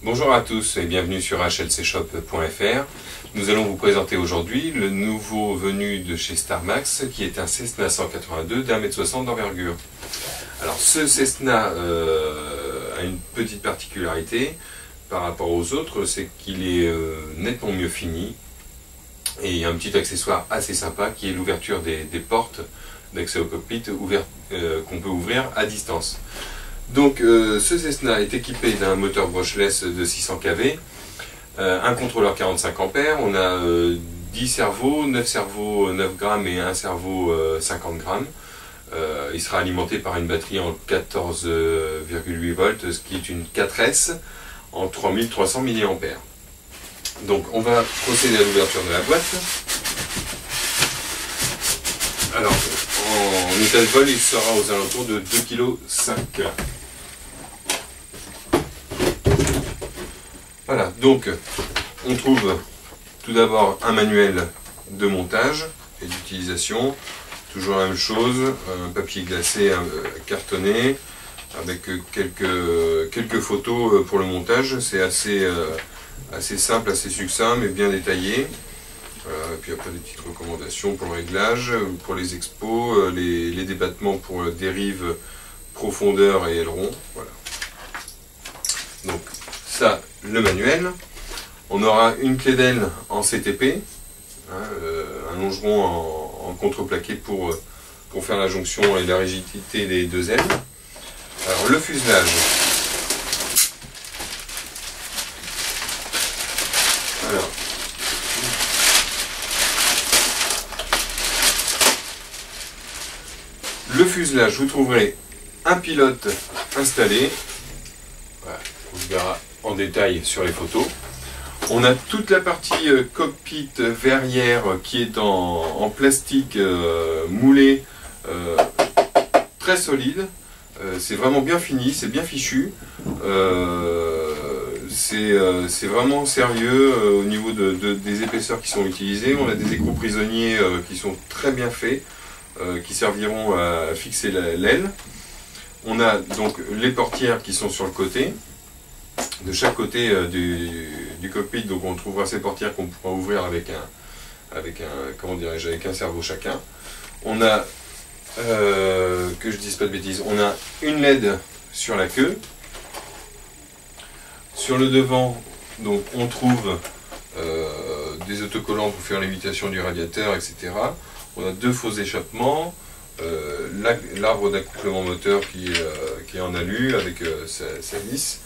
Bonjour à tous et bienvenue sur hlcshop.fr. Nous allons vous présenter aujourd'hui le nouveau venu de chez Starmax qui est un Cessna 182 d'1,60 m d'envergure. Alors ce Cessna a une petite particularité par rapport aux autres, c'est qu'il est nettement mieux fini et un petit accessoire assez sympa qui est l'ouverture des portes d'accès au cockpit qu'on peut ouvrir à distance. Donc ce Cessna est équipé d'un moteur brushless de 600 kV, un contrôleur 45 ampères, on a 10 servos, 9 servos 9 grammes et un servo 50 grammes. Il sera alimenté par une batterie en 14,8 volts, ce qui est une 4S en 3300 mAh. Donc on va procéder à l'ouverture de la boîte. Alors en état de vol, il sera aux alentours de 2,5 kg. Voilà, donc on trouve tout d'abord un manuel de montage et d'utilisation, toujours la même chose, un papier glacé cartonné avec quelques photos pour le montage. C'est assez simple, assez succinct mais bien détaillé. Et puis après des petites recommandations pour le réglage, pour les expos, les débattements pour dérive, profondeur et aileron. Voilà. Donc ça, le manuel. On aura une clé d'aile en CTP, un longeron en contreplaqué pour faire la jonction et la rigidité des deux ailes. Alors le fuselage. Alors, le fuselage, vous trouverez un pilote installé. Voilà, on le verra en détail sur les photos. On a toute la partie cockpit verrière qui est en plastique moulé, très solide. C'est vraiment bien fini, c'est bien fichu. C'est vraiment sérieux au niveau des épaisseurs qui sont utilisées. On a des écrous prisonniers qui sont très bien faits, qui serviront à fixer l'aile. On a donc les portières qui sont sur le côté, de chaque côté du cockpit. Donc on trouvera ces portières qu'on pourra ouvrir avec un servot chacun. On a, que je dise pas de bêtises, on a une LED sur la queue. Sur le devant, donc on trouve des autocollants pour faire l'imitation du radiateur, etc. On a deux faux échappements, l'arbre d'accouplement moteur qui est en alu avec sa vis.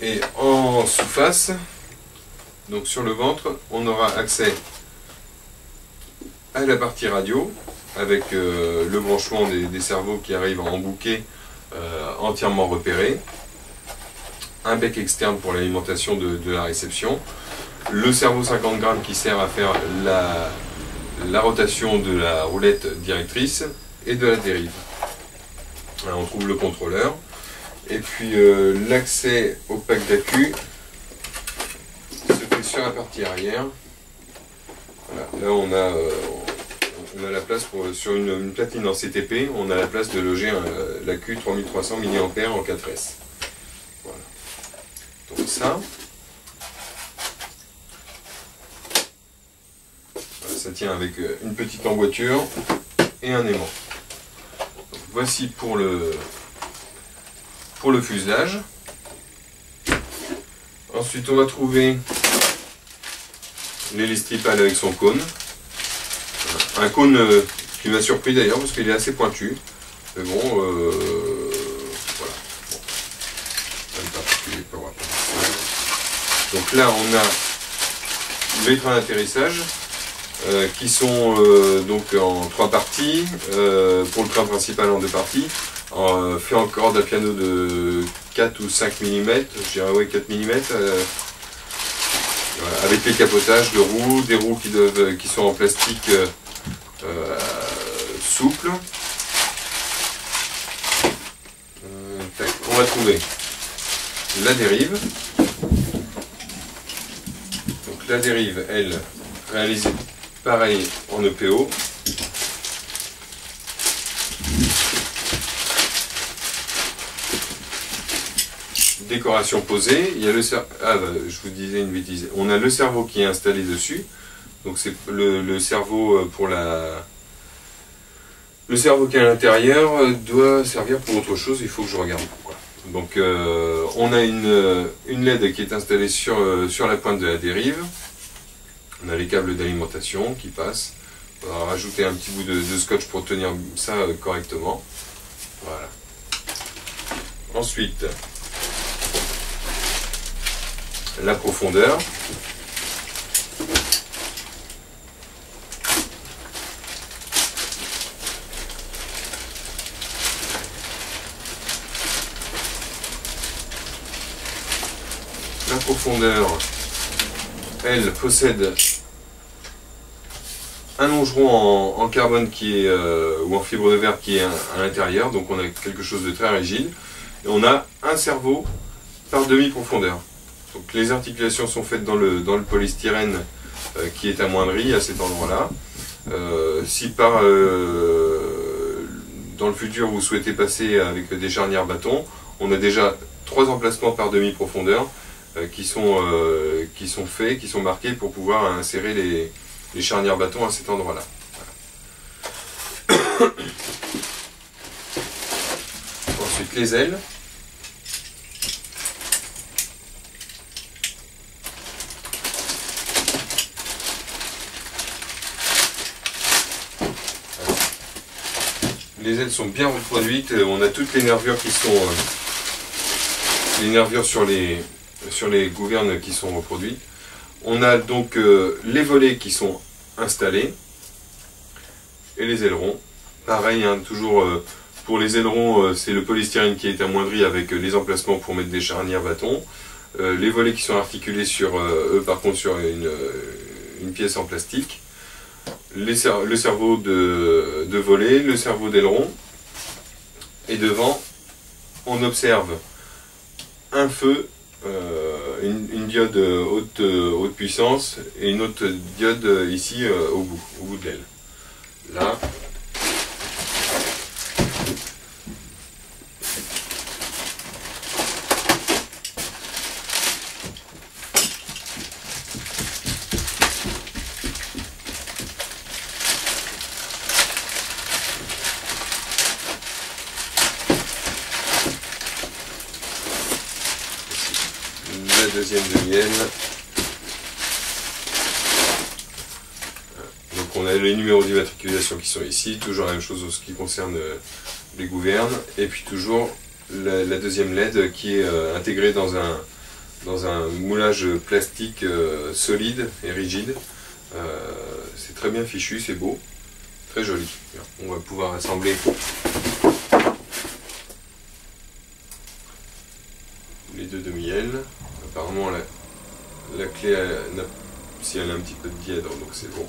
Et en sous-face, donc sur le ventre, on aura accès à la partie radio avec le branchement des servos qui arrivent en bouquet entièrement repéré, un bec externe pour l'alimentation de la réception, le servo 50 grammes qui sert à faire la rotation de la roulette directrice et de la dérive. Là, on trouve le contrôleur. Et puis l'accès au pack d'accu se fait sur la partie arrière. Voilà. Là on a la place sur une platine en CTP, on a la place de loger l'accu 3300 mAh en 4S. Voilà. Donc ça. Voilà, ça tient avec une petite emboîture et un aimant. Donc, voici pour le fuselage. Ensuite on va trouver l'hélistripale avec son cône. Un cône qui m'a surpris d'ailleurs parce qu'il est assez pointu. Mais bon, voilà. Bon. Pas de particulier par rapport à ça. Donc là on a les trains d'atterrissage qui sont donc en 3 parties. Pour le train principal en 2 parties. Fait en corde à piano de 4 ou 5 mm, je dirais ouais 4 mm, voilà, avec les capotages de roues, des roues qui sont en plastique souple. On va trouver la dérive. Donc la dérive, elle, réalisée pareil en EPO. décoration posée, il y a le je vous disais une bêtise. On a le cerveau qui est installé dessus. Donc c'est le cerveau pour la... Le cerveau qui est à l'intérieur doit servir pour autre chose, il faut que je regarde pourquoi. Donc on a une LED qui est installée sur la pointe de la dérive. On a les câbles d'alimentation qui passent. On va rajouter un petit bout de scotch pour tenir ça correctement. Voilà. Ensuite, la profondeur. La profondeur, elle possède un longeron en carbone qui est, ou en fibre de verre qui est à l'intérieur, donc on a quelque chose de très rigide. Et on a un cerveau par demi-profondeur. Donc les articulations sont faites dans le polystyrène qui est amoindri à cet endroit-là. Si dans le futur vous souhaitez passer avec des charnières bâtons, on a déjà 3 emplacements par demi-profondeur qui sont faits, qui sont marqués pour pouvoir insérer les charnières bâtons à cet endroit-là. Voilà. Ensuite les ailes. Les ailes sont bien reproduites, on a toutes les nervures qui sont les nervures sur les gouvernes qui sont reproduites. On a donc les volets qui sont installés et les ailerons. Pareil, hein, toujours pour les ailerons, c'est le polystyrène qui est amoindri avec les emplacements pour mettre des charnières bâtons. Les volets qui sont articulés sur eux par contre sur une pièce en plastique. Le cerveau de volet, le cerveau d'aileron. Et devant, on observe un feu, une diode haute puissance et une autre diode ici au bout de l'aile. Là. La deuxième demi-aile. Donc on a les numéros d'immatriculation qui sont ici, toujours la même chose en ce qui concerne les gouvernes, et puis toujours la deuxième LED qui est intégrée dans un moulage plastique solide et rigide. C'est très bien fichu, c'est beau, très joli. On va pouvoir assembler les deux demi-ailes. Apparemment la clé, si elle a un petit peu de dièdre, donc c'est bon.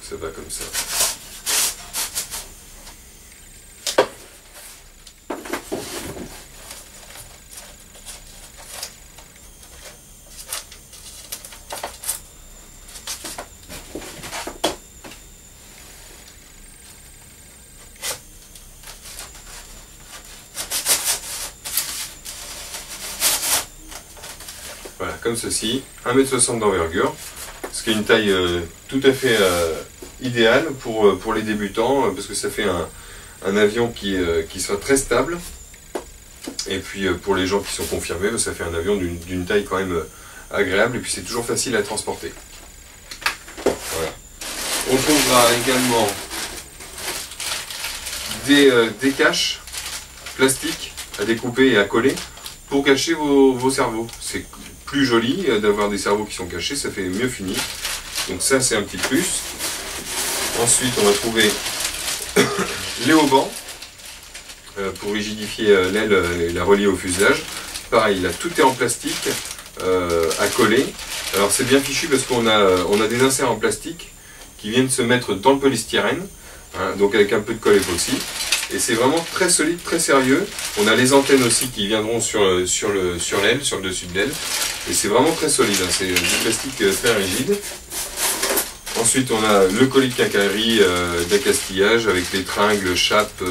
Ça va comme ça. Voilà, comme ceci, 1,60 m d'envergure, ce qui est une taille tout à fait idéale pour les débutants, parce que ça fait un avion qui sera très stable, et puis pour les gens qui sont confirmés, ça fait un avion d'une taille quand même agréable, et puis c'est toujours facile à transporter. Voilà. On trouvera également des caches plastiques à découper et à coller pour cacher vos cerveaux. C'est plus joli d'avoir des cerveaux qui sont cachés, ça fait mieux fini. Donc ça c'est un petit plus. Ensuite on va trouver les haubans pour rigidifier l'aile et la relier au fuselage. Pareil, là tout est en plastique à coller. Alors c'est bien fichu parce qu'on a des inserts en plastique qui viennent se mettre dans le polystyrène, hein, donc avec un peu de colle époxy. Et c'est vraiment très solide, très sérieux. On a les antennes aussi qui viendront sur l'aile, sur le dessus de l'aile. Et c'est vraiment très solide, hein. C'est du plastique très rigide. Ensuite on a le colis de quincaillerie d'accastillage avec les tringles, chapes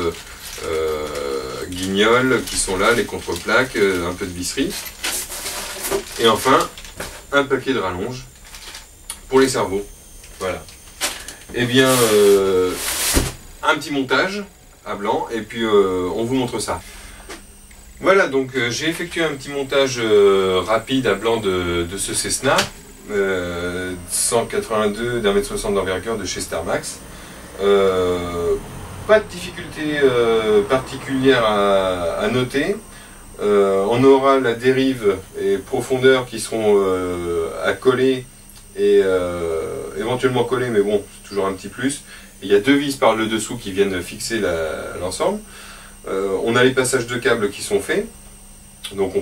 guignols qui sont là, les contreplaques, un peu de visserie. Et enfin, un papier de rallonge pour les cerveaux. Voilà. Et bien, un petit montage à blanc, et puis on vous montre ça. Voilà, donc j'ai effectué un petit montage rapide à blanc de ce Cessna 182 d'1,60 m d'envergure de chez Starmax. Pas de difficulté particulière à noter. On aura la dérive et profondeur qui seront à coller et éventuellement coller, mais bon, c'est toujours un petit plus. Et il y a 2 vis par le dessous qui viennent fixer l'ensemble. On a les passages de câbles qui sont faits. Donc on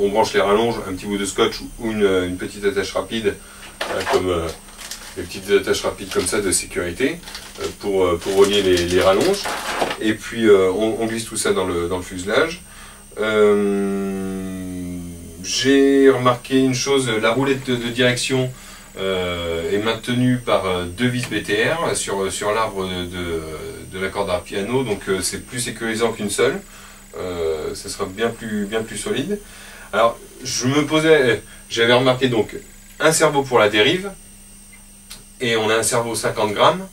branche les rallonges, un petit bout de scotch ou une petite attache rapide, comme des petites attaches rapides comme ça de sécurité pour relier les rallonges. Et puis on glisse tout ça dans le fuselage. J'ai remarqué une chose, la roulette de direction est maintenue par 2 vis BTR sur l'arbre de la corde à piano, donc c'est plus sécurisant qu'une seule. Ça sera bien plus solide. Alors j'avais remarqué donc un cerveau pour la dérive, et on a un cerveau 50 grammes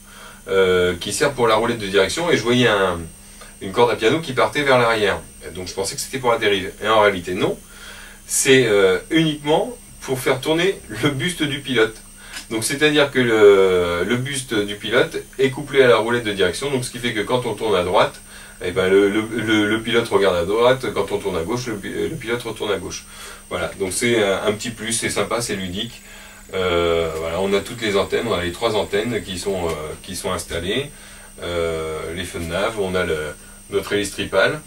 qui sert pour la roulette de direction, et je voyais une corde à piano qui partait vers l'arrière. Donc je pensais que c'était pour la dérive, et en réalité non, c'est uniquement pour faire tourner le buste du pilote. Donc c'est-à-dire que le buste du pilote est couplé à la roulette de direction, donc ce qui fait que quand on tourne à droite, eh ben le pilote regarde à droite, quand on tourne à gauche, le pilote retourne à gauche. Voilà, donc c'est un petit plus, c'est sympa, c'est ludique. Voilà, on a toutes les antennes, on a les 3 antennes qui sont installées, les feux de nav, on a notre hélice tripale.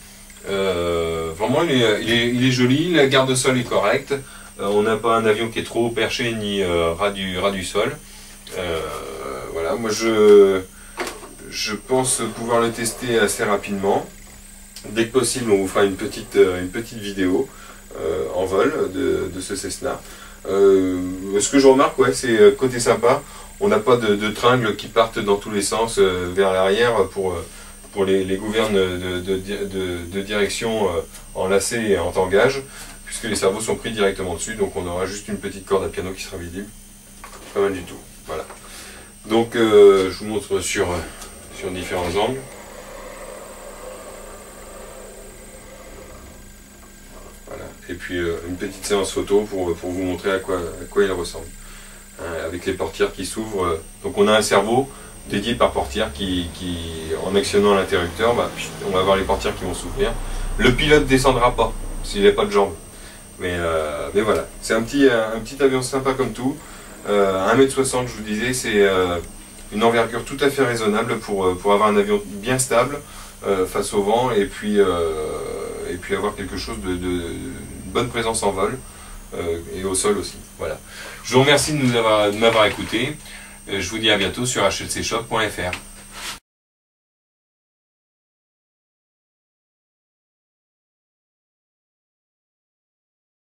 Vraiment il est joli, la garde-sol est correcte, on n'a pas un avion qui est trop haut perché ni ras du sol. Voilà, moi je pense pouvoir le tester assez rapidement. Dès que possible, on vous fera une petite vidéo en vol de ce Cessna. Ce que je remarque, ouais, c'est côté sympa, on n'a pas de tringles qui partent dans tous les sens vers l'arrière pour les gouvernes de direction en lacet et en tangage, puisque les cerveaux sont pris directement dessus, donc on aura juste une petite corde à piano qui sera visible. Pas mal du tout. Voilà. Donc je vous montre sur différents angles. Voilà. Et puis une petite séance photo pour vous montrer à quoi il ressemble. Avec les portières qui s'ouvrent. Donc on a un cerveau dédié par portière qui en actionnant l'interrupteur, on va avoir les portières qui vont s'ouvrir. Le pilote ne descendra pas s'il n'a pas de jambes. Mais voilà, c'est un petit avion sympa comme tout. 1,60 m, je vous disais, c'est une envergure tout à fait raisonnable pour avoir un avion bien stable face au vent, et puis avoir quelque chose de bonne présence en vol et au sol aussi. Voilà. Je vous remercie de m'avoir écouté. Je vous dis à bientôt sur hlcshop.fr.